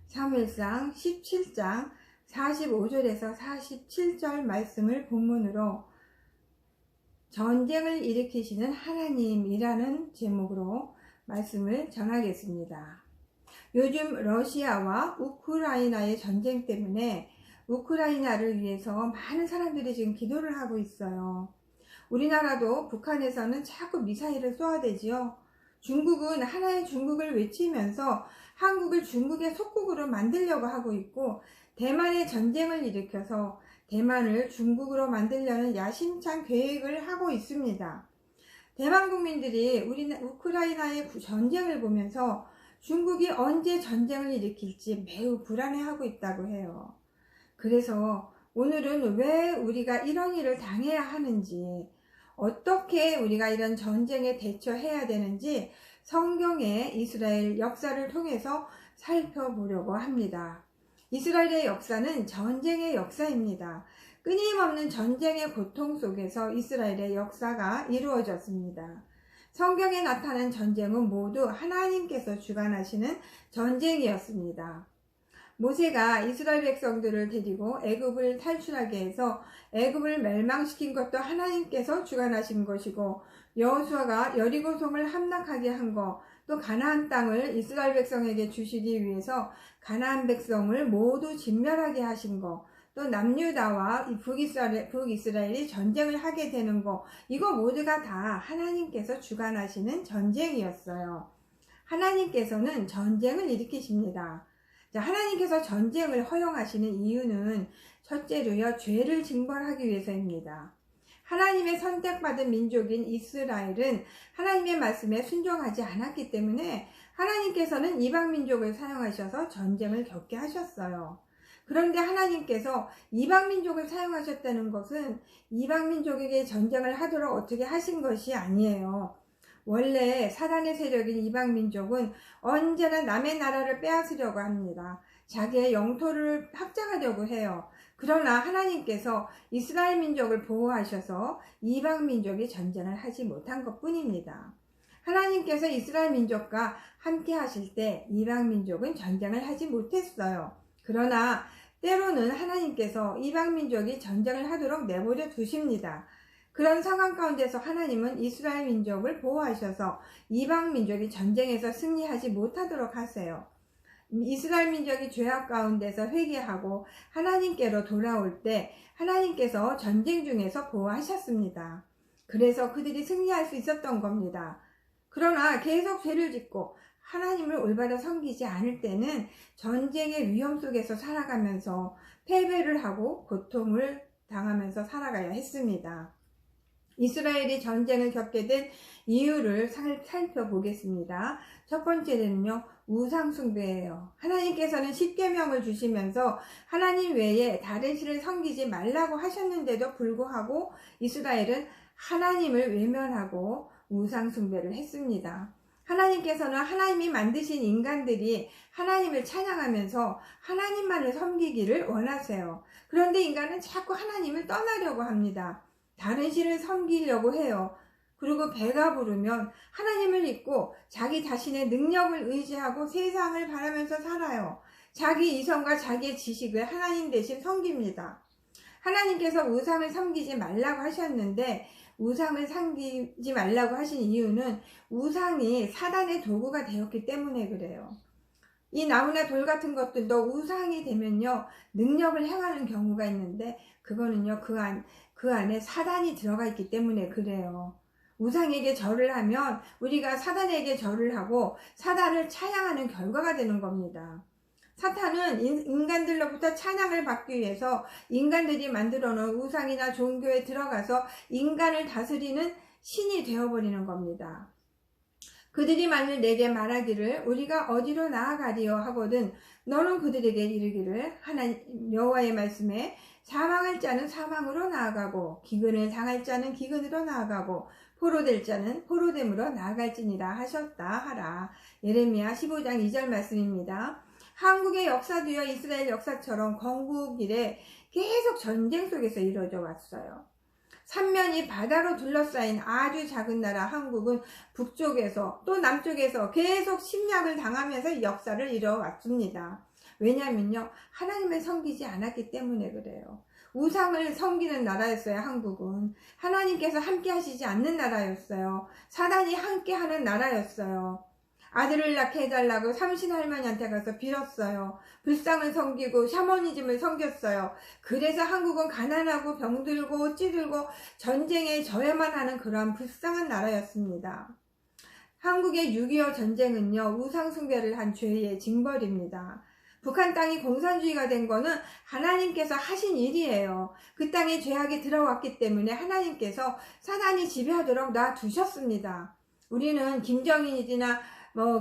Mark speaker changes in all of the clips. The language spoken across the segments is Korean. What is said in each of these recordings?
Speaker 1: 사무엘상 17장 45절에서 47절 말씀을 본문으로 전쟁을 일으키시는 하나님이라는 제목으로 말씀을 전하겠습니다. 요즘 러시아와 우크라이나의 전쟁 때문에 우크라이나를 위해서 많은 사람들이 지금 기도를 하고 있어요. 우리나라도 북한에서는 자꾸 미사일을 쏘아대지요. 중국은 하나의 중국을 외치면서 한국을 중국의 속국으로 만들려고 하고 있고, 대만의 전쟁을 일으켜서 대만을 중국으로 만들려는 야심찬 계획을 하고 있습니다. 대만 국민들이 우크라이나의 전쟁을 보면서 중국이 언제 전쟁을 일으킬지 매우 불안해하고 있다고 해요. 그래서 오늘은 왜 우리가 이런 일을 당해야 하는지, 어떻게 우리가 이런 전쟁에 대처해야 되는지 성경의 이스라엘 역사를 통해서 살펴보려고 합니다. 이스라엘의 역사는 전쟁의 역사입니다. 끊임없는 전쟁의 고통 속에서 이스라엘의 역사가 이루어졌습니다. 성경에 나타난 전쟁은 모두 하나님께서 주관하시는 전쟁이었습니다. 모세가 이스라엘 백성들을 데리고 애굽을 탈출하게 해서 애굽을 멸망시킨 것도 하나님께서 주관하신 것이고, 여호수아가 여리고성을 함락하게 한 것, 또 가나안 땅을 이스라엘 백성에게 주시기 위해서 가나안 백성을 모두 진멸하게 하신 것, 또 남유다와 북이스라엘이 전쟁을 하게 되는 것, 이거 모두가 다 하나님께서 주관하시는 전쟁이었어요. 하나님께서는 전쟁을 일으키십니다. 하나님께서 전쟁을 허용하시는 이유는 첫째로요, 죄를 징벌하기 위해서입니다. 하나님의 선택받은 민족인 이스라엘은 하나님의 말씀에 순종하지 않았기 때문에 하나님께서는 이방 민족을 사용하셔서 전쟁을 겪게 하셨어요. 그런데 하나님께서 이방 민족을 사용하셨다는 것은 이방 민족에게 전쟁을 하도록 어떻게 하신 것이 아니에요. 원래 사단의 세력인 이방 민족은 언제나 남의 나라를 빼앗으려고 합니다. 자기의 영토를 확장하려고 해요. 그러나 하나님께서 이스라엘 민족을 보호하셔서 이방 민족이 전쟁을 하지 못한 것 뿐입니다. 하나님께서 이스라엘 민족과 함께 하실 때 이방 민족은 전쟁을 하지 못했어요. 그러나 때로는 하나님께서 이방 민족이 전쟁을 하도록 내버려 두십니다. 그런 상황 가운데서 하나님은 이스라엘 민족을 보호하셔서 이방 민족이 전쟁에서 승리하지 못하도록 하세요. 이스라엘 민족이 죄악 가운데서 회개하고 하나님께로 돌아올 때 하나님께서 전쟁 중에서 보호하셨습니다. 그래서 그들이 승리할 수 있었던 겁니다. 그러나 계속 죄를 짓고 하나님을 올바로 섬기지 않을 때는 전쟁의 위험 속에서 살아가면서 패배를 하고 고통을 당하면서 살아가야 했습니다. 이스라엘이 전쟁을 겪게 된 이유를 살펴보겠습니다. 첫 번째는요, 우상숭배예요. 하나님께서는 십계명을 주시면서 하나님 외에 다른 신을 섬기지 말라고 하셨는데도 불구하고 이스라엘은 하나님을 외면하고 우상숭배를 했습니다. 하나님께서는 하나님이 만드신 인간들이 하나님을 찬양하면서 하나님만을 섬기기를 원하세요. 그런데 인간은 자꾸 하나님을 떠나려고 합니다. 다른 신을 섬기려고 해요. 그리고 배가 부르면 하나님을 잊고 자기 자신의 능력을 의지하고 세상을 바라면서 살아요. 자기 이성과 자기의 지식을 하나님 대신 섬깁니다. 하나님께서 우상을 섬기지 말라고 하셨는데, 우상을 섬기지 말라고 하신 이유는 우상이 사단의 도구가 되었기 때문에 그래요. 이 나무나 돌 같은 것들도 우상이 되면요, 능력을 행하는 경우가 있는데, 그거는요, 그 안에 사단이 들어가 있기 때문에 그래요. 우상에게 절을 하면 우리가 사단에게 절을 하고 사단을 찬양하는 결과가 되는 겁니다. 사탄은 인간들로부터 찬양을 받기 위해서 인간들이 만들어 놓은 우상이나 종교에 들어가서 인간을 다스리는 신이 되어버리는 겁니다. 그들이 만일 내게 말하기를 우리가 어디로 나아가리요 하거든 너는 그들에게 이르기를 하나님 여호와의 말씀에 사망할 자는 사망으로 나아가고 기근을 당할 자는 기근으로 나아가고 포로될 자는 포로됨으로 나아갈지니라 하셨다 하라. 예레미야 15장 2절 말씀입니다. 한국의 역사도요, 이스라엘 역사처럼 건국 이래 계속 전쟁 속에서 이루어져 왔어요. 삼면이 바다로 둘러싸인 아주 작은 나라 한국은 북쪽에서 또 남쪽에서 계속 침략을 당하면서 역사를 이뤄왔습니다. 왜냐면요, 하나님을 섬기지 않았기 때문에 그래요. 우상을 섬기는 나라였어요. 한국은 하나님께서 함께 하시지 않는 나라였어요. 사단이 함께 하는 나라였어요. 아들을 낳게 해달라고 삼신 할머니한테 가서 빌었어요. 불상을 섬기고 샤머니즘을 섬겼어요. 그래서 한국은 가난하고 병들고 찌들고 전쟁에 져야만 하는 그러한 불쌍한 나라였습니다. 한국의 6.25 전쟁은요, 우상 숭배를 한 죄의 징벌입니다. 북한 땅이 공산주의가 된 거는 하나님께서 하신 일이에요. 그 땅에 죄악이 들어왔기 때문에 하나님께서 사단이 지배하도록 놔두셨습니다. 우리는 김정인이나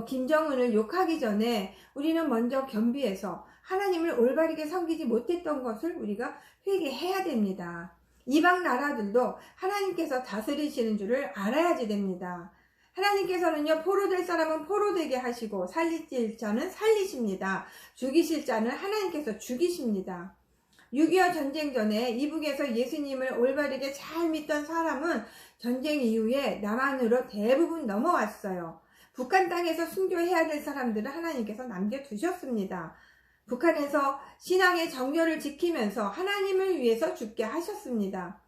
Speaker 1: 김정은을 욕하기 전에 우리는 먼저 겸비해서 하나님을 올바르게 섬기지 못했던 것을 우리가 회개해야 됩니다. 이방 나라들도 하나님께서 다스리시는 줄을 알아야지 됩니다. 하나님께서는요, 포로될 사람은 포로되게 하시고 살리실 자는 살리십니다. 죽이실 자는 하나님께서 죽이십니다. 6.25 전쟁 전에 이북에서 예수님을 올바르게 잘 믿던 사람은 전쟁 이후에 남한으로 대부분 넘어왔어요. 북한 땅에서 순교해야 될 사람들을 하나님께서 남겨두셨습니다. 북한에서 신앙의 정결을 지키면서 하나님을 위해서 죽게 하셨습니다.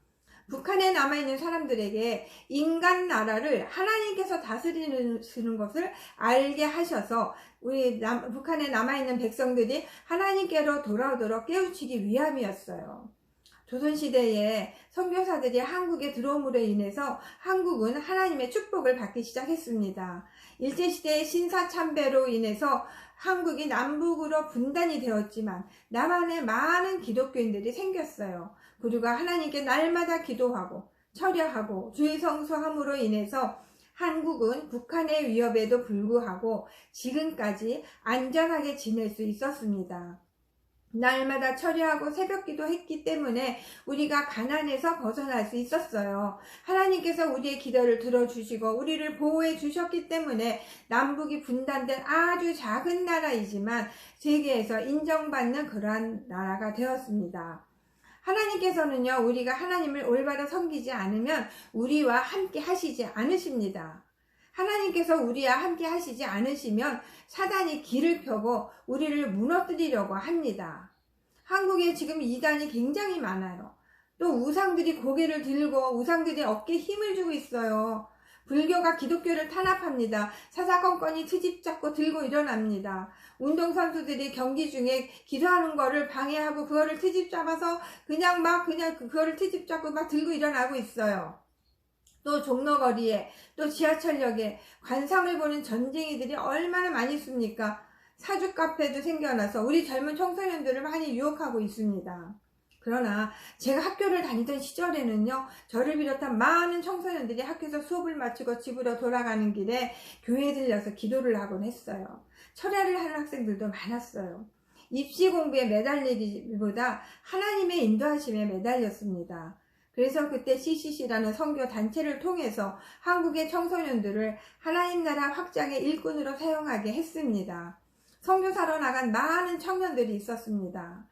Speaker 1: 북한에 남아있는 사람들에게 인간 나라를 하나님께서 다스리는 것을 알게 하셔서 우리 북한에 남아있는 백성들이 하나님께로 돌아오도록 깨우치기 위함이었어요. 조선시대에 선교사들이 한국에 들어옴으로 인해서 한국은 하나님의 축복을 받기 시작했습니다. 일제시대의 신사참배로 인해서 한국이 남북으로 분단이 되었지만 남한에 많은 기독교인들이 생겼어요. 그리고 하나님께 날마다 기도하고 철야하고 주의 성수함으로 인해서 한국은 북한의 위협에도 불구하고 지금까지 안전하게 지낼 수 있었습니다. 날마다 철야하고 새벽기도 했기 때문에 우리가 가난에서 벗어날 수 있었어요. 하나님께서 우리의 기도를 들어주시고 우리를 보호해 주셨기 때문에 남북이 분단된 아주 작은 나라이지만 세계에서 인정받는 그러한 나라가 되었습니다. 하나님께서는요, 우리가 하나님을 올바로 섬기지 않으면 우리와 함께 하시지 않으십니다. 하나님께서 우리와 함께 하시지 않으시면 사단이 길을 펴고 우리를 무너뜨리려고 합니다. 한국에 지금 이단이 굉장히 많아요. 또 우상들이 고개를 들고 우상들이 어깨에 힘을 주고 있어요. 불교가 기독교를 탄압합니다. 사사건건이 트집 잡고 들고 일어납니다. 운동선수들이 경기 중에 기도하는 거를 방해하고 그거를 트집 잡아서 그냥 그거를 트집 잡고 막 들고 일어나고 있어요. 또 종로거리에 또 지하철역에 관상을 보는 전쟁이들이 얼마나 많이 있습니까? 사주 카페도 생겨나서 우리 젊은 청소년들을 많이 유혹하고 있습니다. 그러나 제가 학교를 다니던 시절에는요, 저를 비롯한 많은 청소년들이 학교에서 수업을 마치고 집으로 돌아가는 길에 교회에 들려서 기도를 하곤 했어요. 철야를 하는 학생들도 많았어요. 입시 공부에 매달리기보다 하나님의 인도하심에 매달렸습니다. 그래서 그때 CCC라는 선교 단체를 통해서 한국의 청소년들을 하나님 나라 확장의 일꾼으로 사용하게 했습니다. 선교사로 나간 많은 청년들이 있었습니다.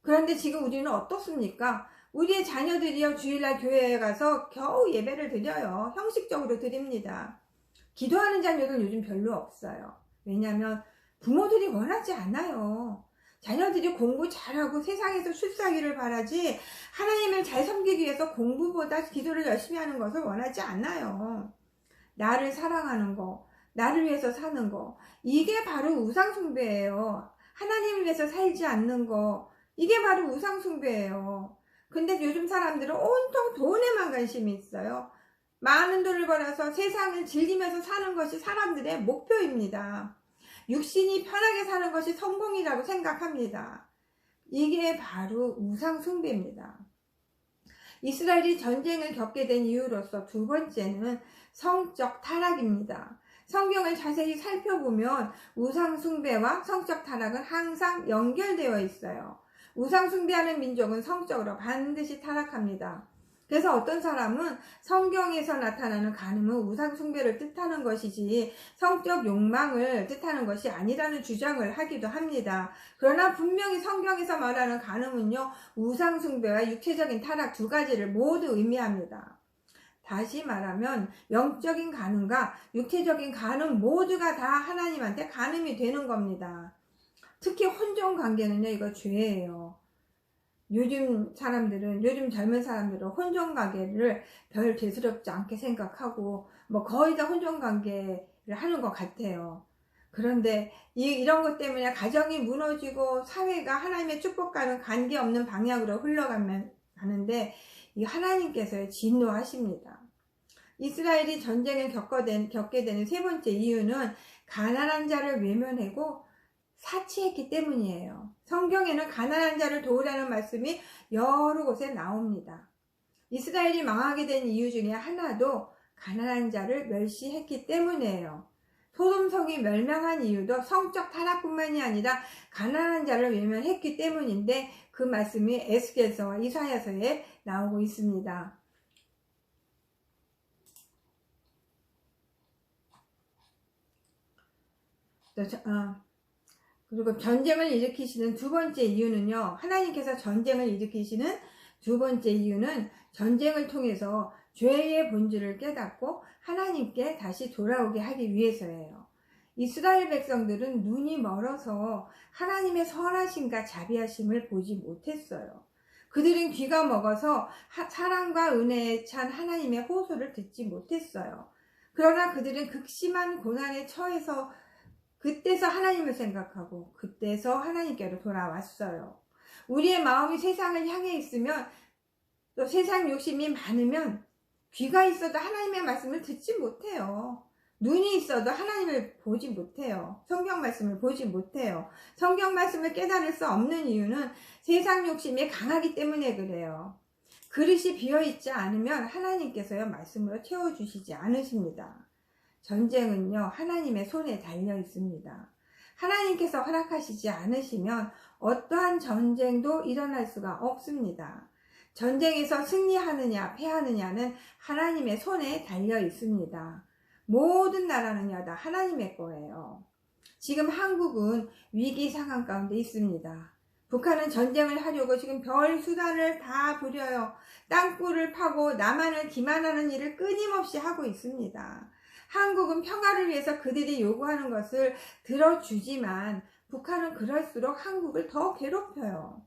Speaker 1: 그런데 지금 우리는 어떻습니까? 우리의 자녀들이요, 주일날 교회에 가서 겨우 예배를 드려요. 형식적으로 드립니다. 기도하는 자녀들 요즘 별로 없어요. 왜냐하면 부모들이 원하지 않아요. 자녀들이 공부 잘하고 세상에서 출세하기를 바라지 하나님을 잘 섬기기 위해서 공부보다 기도를 열심히 하는 것을 원하지 않아요. 나를 사랑하는 거, 나를 위해서 사는 거, 이게 바로 우상숭배예요. 하나님을 위해서 살지 않는 거, 이게 바로 우상숭배예요. 근데 요즘 사람들은 온통 돈에만 관심이 있어요. 많은 돈을 벌어서 세상을 즐기면서 사는 것이 사람들의 목표입니다. 육신이 편하게 사는 것이 성공이라고 생각합니다. 이게 바로 우상숭배입니다. 이스라엘이 전쟁을 겪게 된 이유로서 두 번째는 성적 타락입니다. 성경을 자세히 살펴보면 우상숭배와 성적 타락은 항상 연결되어 있어요. 우상숭배하는 민족은 성적으로 반드시 타락합니다. 그래서 어떤 사람은 성경에서 나타나는 간음은 우상 숭배를 뜻하는 것이지 성적 욕망을 뜻하는 것이 아니라는 주장을 하기도 합니다. 그러나 분명히 성경에서 말하는 간음은요, 우상 숭배와 육체적인 타락 두 가지를 모두 의미합니다. 다시 말하면 영적인 간음과 육체적인 간음 모두가 다 하나님한테 간음이 되는 겁니다. 특히 혼종 관계는요, 이거 죄예요. 요즘 젊은 사람들은 혼종 관계를 별 대수롭지 않게 생각하고 거의 다 혼종 관계를 하는 것 같아요. 그런데 이런 것 때문에 가정이 무너지고 사회가 하나님의 축복과는 관계없는 방향으로 흘러가는데 이 하나님께서 진노하십니다. 이스라엘이 전쟁을 겪게 되는 세 번째 이유는 가난한 자를 외면하고 사치했기 때문이에요. 성경에는 가난한 자를 도우라는 말씀이 여러 곳에 나옵니다. 이스라엘이 망하게 된 이유 중에 하나도 가난한 자를 멸시했기 때문이에요. 소돔성이 멸망한 이유도 성적 타락뿐만이 아니라 가난한 자를 외면했기 때문인데 그 말씀이 에스겔서와 이사야서에 나오고 있습니다. 그리고 전쟁을 일으키시는 두 번째 이유는요, 하나님께서 전쟁을 일으키시는 두 번째 이유는 전쟁을 통해서 죄의 본질을 깨닫고 하나님께 다시 돌아오게 하기 위해서예요. 이스라엘 백성들은 눈이 멀어서 하나님의 선하심과 자비하심을 보지 못했어요. 그들은 귀가 먹어서 사랑과 은혜에 찬 하나님의 호소를 듣지 못했어요. 그러나 그들은 극심한 고난에 처해서 그때서 하나님을 생각하고 그때서 하나님께로 돌아왔어요. 우리의 마음이 세상을 향해 있으면 또 세상 욕심이 많으면 귀가 있어도 하나님의 말씀을 듣지 못해요. 눈이 있어도 하나님을 보지 못해요. 성경 말씀을 보지 못해요. 성경 말씀을 깨달을 수 없는 이유는 세상 욕심이 강하기 때문에 그래요. 그릇이 비어있지 않으면 하나님께서요 말씀으로 채워주시지 않으십니다. 전쟁은요 하나님의 손에 달려 있습니다. 하나님께서 허락하시지 않으시면 어떠한 전쟁도 일어날 수가 없습니다. 전쟁에서 승리하느냐 패하느냐는 하나님의 손에 달려 있습니다. 모든 나라는요 다 하나님의 거예요. 지금 한국은 위기 상황 가운데 있습니다. 북한은 전쟁을 하려고 지금 별 수단을 다 부려요. 땅굴을 파고 남한을 기만하는 일을 끊임없이 하고 있습니다. 한국은 평화를 위해서 그들이 요구하는 것을 들어주지만 북한은 그럴수록 한국을 더 괴롭혀요.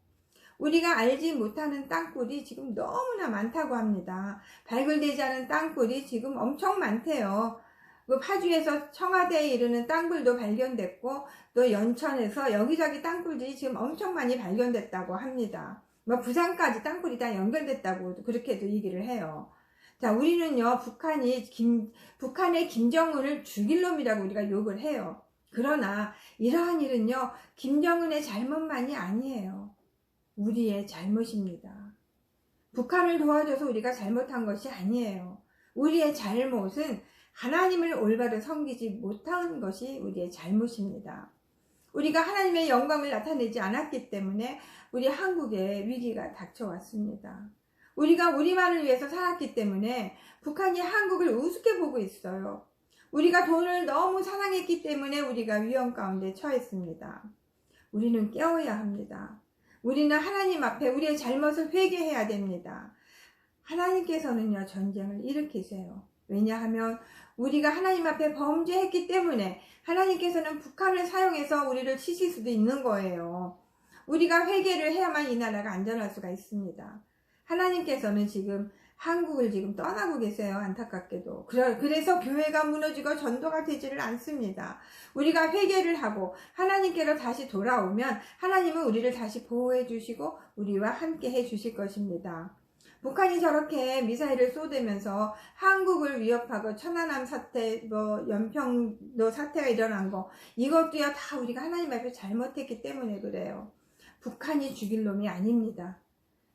Speaker 1: 우리가 알지 못하는 땅굴이 지금 너무나 많다고 합니다. 발굴되지 않은 땅굴이 지금 엄청 많대요. 그 파주에서 청와대에 이르는 땅굴도 발견됐고 또 연천에서 여기저기 땅굴들이 지금 엄청 많이 발견됐다고 합니다. 부산까지 땅굴이 다 연결됐다고 그렇게도 얘기를 해요. 자, 우리는요 북한의 김정은을 죽일 놈이라고 우리가 욕을 해요. 그러나 이러한 일은요 김정은의 잘못만이 아니에요. 우리의 잘못입니다. 북한을 도와줘서 우리가 잘못한 것이 아니에요. 우리의 잘못은 하나님을 올바로 섬기지 못한 것이 우리의 잘못입니다. 우리가 하나님의 영광을 나타내지 않았기 때문에 우리 한국에 위기가 닥쳐왔습니다. 우리가 우리만을 위해서 살았기 때문에 북한이 한국을 우습게 보고 있어요. 우리가 돈을 너무 사랑했기 때문에 우리가 위험 가운데 처했습니다. 우리는 깨어야 합니다. 우리는 하나님 앞에 우리의 잘못을 회개해야 됩니다. 하나님께서는요 전쟁을 일으키세요. 왜냐하면 우리가 하나님 앞에 범죄했기 때문에 하나님께서는 북한을 사용해서 우리를 치실 수도 있는 거예요. 우리가 회개를 해야만 이 나라가 안전할 수가 있습니다. 하나님께서는 지금 한국을 지금 떠나고 계세요. 안타깝게도. 그래서 교회가 무너지고 전도가 되지를 않습니다. 우리가 회개를 하고 하나님께로 다시 돌아오면 하나님은 우리를 다시 보호해 주시고 우리와 함께 해 주실 것입니다. 북한이 저렇게 미사일을 쏘대면서 한국을 위협하고 천안함 사태, 연평도 사태가 일어난 거 이것도요 다 우리가 하나님 앞에 잘못했기 때문에 그래요. 북한이 죽일 놈이 아닙니다.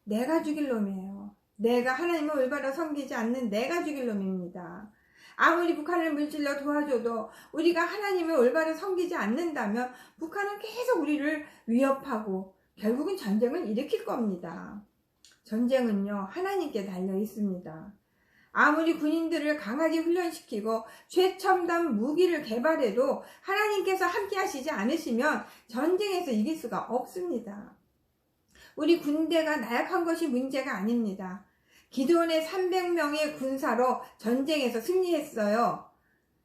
Speaker 1: 내가 죽일 놈이에요. 내가 하나님을 올바로 섬기지 않는 내가 죽일 놈입니다. 아무리 북한을 물질로 도와줘도 우리가 하나님을 올바로 섬기지 않는다면 북한은 계속 우리를 위협하고 결국은 전쟁을 일으킬 겁니다. 전쟁은요, 하나님께 달려 있습니다. 아무리 군인들을 강하게 훈련시키고 최첨단 무기를 개발해도 하나님께서 함께 하시지 않으시면 전쟁에서 이길 수가 없습니다. 우리 군대가 나약한 것이 문제가 아닙니다. 기드온의 300명의 군사로 전쟁에서 승리했어요.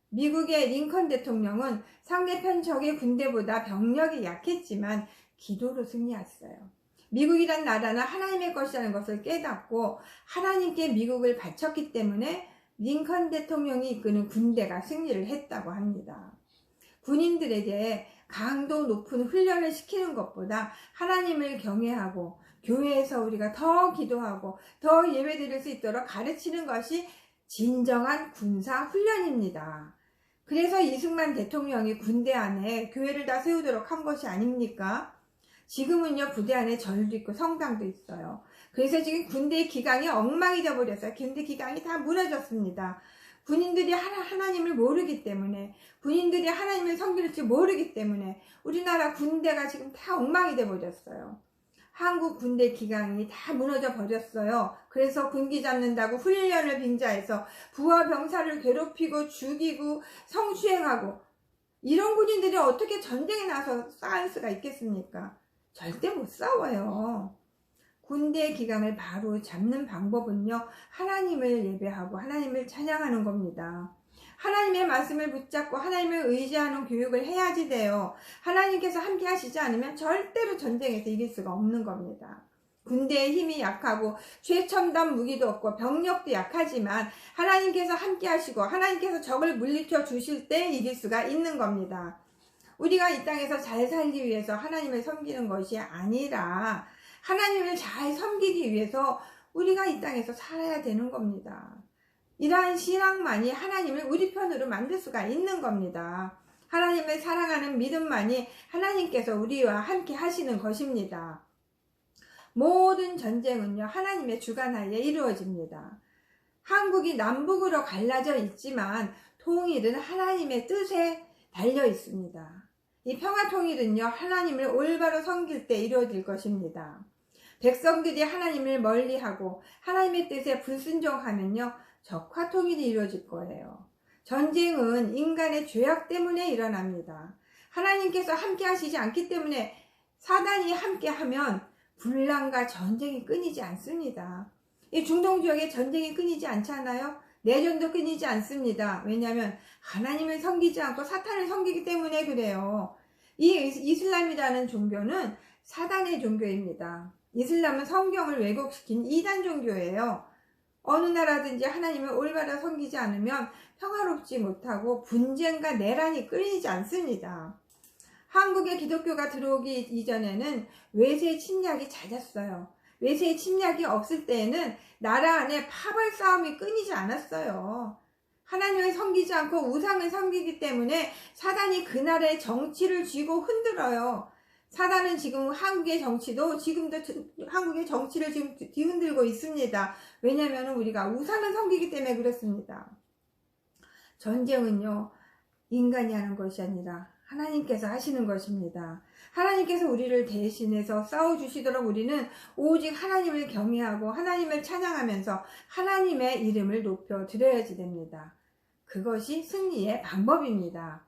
Speaker 1: 미국의 링컨 대통령은 상대편 적의 군대보다 병력이 약했지만 기도로 승리했어요. 미국이란 나라는 하나님의 것이라는 것을 깨닫고 하나님께 미국을 바쳤기 때문에 링컨 대통령이 이끄는 군대가 승리를 했다고 합니다. 군인들에게 강도 높은 훈련을 시키는 것보다 하나님을 경외하고 교회에서 우리가 더 기도하고 더 예배드릴 수 있도록 가르치는 것이 진정한 군사 훈련입니다. 그래서 이승만 대통령이 군대 안에 교회를 다 세우도록 한 것이 아닙니까? 지금은요, 부대 안에 절도 있고 성당도 있어요. 그래서 지금 군대의 기강이 엉망이 되어버렸어요. 군대 기강이 다 무너졌습니다. 군인들이 하나님을 모르기 때문에, 군인들이 하나님을 섬길 줄 모르기 때문에 우리나라 군대가 지금 다 엉망이 되어버렸어요. 한국 군대 기강이 다 무너져 버렸어요. 그래서 군기 잡는다고 훈련을 빙자해서 부하 병사를 괴롭히고 죽이고 성추행하고, 이런 군인들이 어떻게 전쟁에 나서 싸울 수가 있겠습니까? 절대 못 싸워요. 군대 기강을 바로 잡는 방법은요, 하나님을 예배하고 하나님을 찬양하는 겁니다. 하나님의 말씀을 붙잡고 하나님을 의지하는 교육을 해야지 돼요. 하나님께서 함께 하시지 않으면 절대로 전쟁에서 이길 수가 없는 겁니다. 군대의 힘이 약하고 최첨단 무기도 없고 병력도 약하지만 하나님께서 함께 하시고 하나님께서 적을 물리쳐 주실 때 이길 수가 있는 겁니다. 우리가 이 땅에서 잘 살기 위해서 하나님을 섬기는 것이 아니라 하나님을 잘 섬기기 위해서 우리가 이 땅에서 살아야 되는 겁니다. 이러한 신앙만이 하나님을 우리 편으로 만들 수가 있는 겁니다. 하나님을 사랑하는 믿음만이 하나님께서 우리와 함께 하시는 것입니다. 모든 전쟁은요, 하나님의 주관하에 이루어집니다. 한국이 남북으로 갈라져 있지만 통일은 하나님의 뜻에 달려 있습니다. 이 평화통일은요, 하나님을 올바로 섬길 때 이루어질 것입니다. 백성들이 하나님을 멀리하고 하나님의 뜻에 불순종하면요, 적화통일이 이루어질 거예요. 전쟁은 인간의 죄악 때문에 일어납니다. 하나님께서 함께 하시지 않기 때문에 사단이 함께하면 분란과 전쟁이 끊이지 않습니다. 이 중동 지역에 전쟁이 끊이지 않잖아요. 내전도 끊이지 않습니다. 왜냐하면 하나님을 섬기지 않고 사탄을 섬기기 때문에 그래요. 이 이슬람이라는 종교는 사단의 종교입니다. 이슬람은 성경을 왜곡시킨 이단 종교예요. 어느 나라든지 하나님을 올바로 섬기지 않으면 평화롭지 못하고 분쟁과 내란이 끊이지 않습니다. 한국에 기독교가 들어오기 이전에는 외세 침략이 잦았어요. 외세의 침략이 없을 때에는 나라 안에 파벌 싸움이 끊이지 않았어요. 하나님을 섬기지 않고 우상을 섬기기 때문에 사단이 그 나라의 정치를 쥐고 흔들어요. 사단은 지금 한국의 정치도 지금도 한국의 정치를 지금 뒤흔들고 있습니다. 왜냐하면 우리가 우상을 섬기기 때문에 그렇습니다. 전쟁은요, 인간이 하는 것이 아니라 하나님께서 하시는 것입니다. 하나님께서 우리를 대신해서 싸워주시도록 우리는 오직 하나님을 경외하고 하나님을 찬양하면서 하나님의 이름을 높여드려야지 됩니다. 그것이 승리의 방법입니다.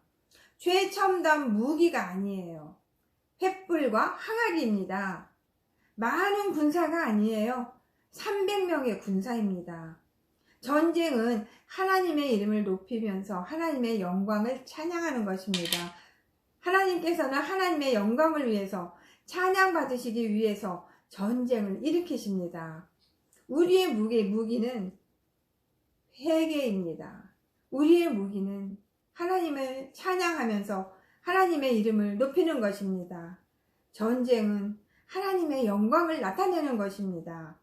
Speaker 1: 최첨단 무기가 아니에요. 횃불과 항아리입니다. 많은 군사가 아니에요. 300명의 군사입니다. 전쟁은 하나님의 이름을 높이면서 하나님의 영광을 찬양하는 것입니다. 하나님께서는 하나님의 영광을 위해서 찬양받으시기 위해서 전쟁을 일으키십니다. 우리의 무기는 회개입니다. 우리의 무기는 하나님을 찬양하면서 하나님의 이름을 높이는 것입니다. 전쟁은 하나님의 영광을 나타내는 것입니다.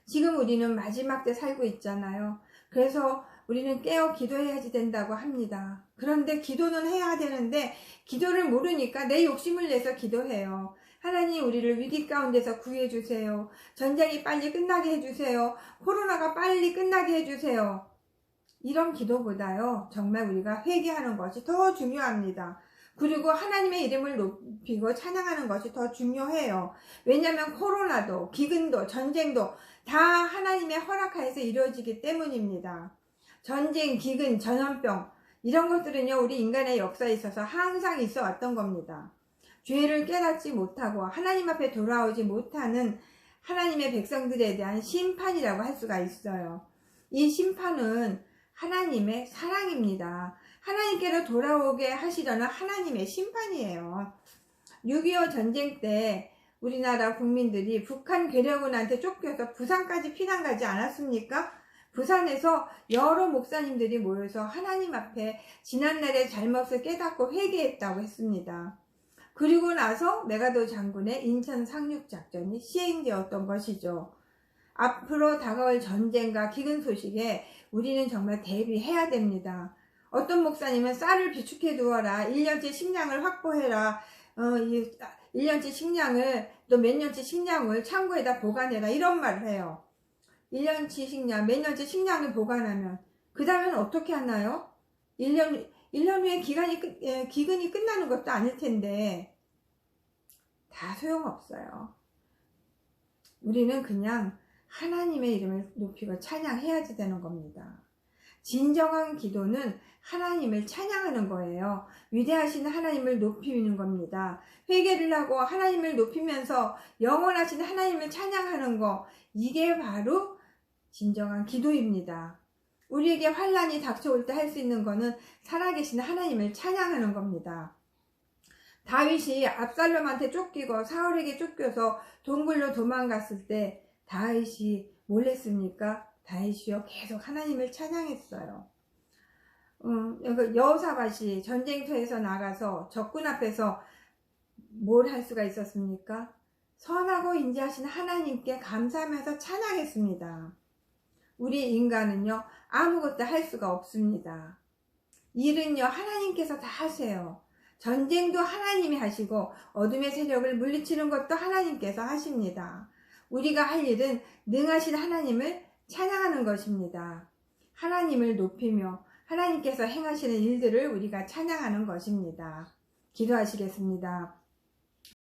Speaker 1: 지금 우리는 마지막 때 살고 있잖아요. 그래서 우리는 깨어 기도해야지 된다고 합니다. 그런데 기도는 해야 되는데 기도를 모르니까 내 욕심을 내서 기도해요. 하나님, 우리를 위기 가운데서 구해주세요. 전쟁이 빨리 끝나게 해주세요. 코로나가 빨리 끝나게 해주세요. 이런 기도보다요, 정말 우리가 회개하는 것이 더 중요합니다. 그리고 하나님의 이름을 높이고 찬양하는 것이 더 중요해요. 왜냐하면 코로나도, 기근도, 전쟁도 다 하나님의 허락하에서 이루어지기 때문입니다. 전쟁, 기근, 전염병 이런 것들은요, 우리 인간의 역사에 있어서 항상 있어 왔던 겁니다. 죄를 깨닫지 못하고 하나님 앞에 돌아오지 못하는 하나님의 백성들에 대한 심판이라고 할 수가 있어요. 이 심판은 하나님의 사랑입니다. 하나님께로 돌아오게 하시려는 하나님의 심판이에요. 6.25 전쟁 때 우리나라 국민들이 북한 괴뢰군한테 쫓겨서 부산까지 피난 가지 않았습니까? 부산에서 여러 목사님들이 모여서 하나님 앞에 지난날의 잘못을 깨닫고 회개했다고 했습니다. 그리고 나서 메가더 장군의 인천 상륙작전이 시행되었던 것이죠. 앞으로 다가올 전쟁과 기근 소식에 우리는 정말 대비해야 됩니다. 어떤 목사님은 쌀을 비축해 두어라, 1년치 식량을 확보해라, 1년치 식량을 또 몇 년치 식량을 창고에다 보관해라 이런 말을 해요. 1년치 식량, 몇 년치 식량을 보관하면 그 다음에는 어떻게 하나요? 1년 후에 기근이 끝나는 것도 아닐 텐데 다 소용없어요. 우리는 그냥 하나님의 이름을 높이고 찬양해야지 되는 겁니다. 진정한 기도는 하나님을 찬양하는 거예요. 위대하신 하나님을 높이는 겁니다. 회개를 하고 하나님을 높이면서 영원하신 하나님을 찬양하는 거, 이게 바로 진정한 기도입니다. 우리에게 환난이 닥쳐올 때 할 수 있는 거는 살아계신 하나님을 찬양하는 겁니다. 다윗이 압살롬한테 쫓기고 사울에게 쫓겨서 동굴로 도망갔을 때 다윗이 뭘 했습니까? 다윗이요, 계속 하나님을 찬양했어요. 여호사밧이 전쟁터에서 나가서 적군 앞에서 뭘 할 수가 있었습니까? 선하고 인자하신 하나님께 감사하면서 찬양했습니다. 우리 인간은요, 아무것도 할 수가 없습니다. 일은요, 하나님께서 다 하세요. 전쟁도 하나님이 하시고 어둠의 세력을 물리치는 것도 하나님께서 하십니다. 우리가 할 일은 능하신 하나님을 찬양하는 것입니다. 하나님을 높이며 하나님께서 행하시는 일들을 우리가 찬양하는 것입니다. 기도하시겠습니다.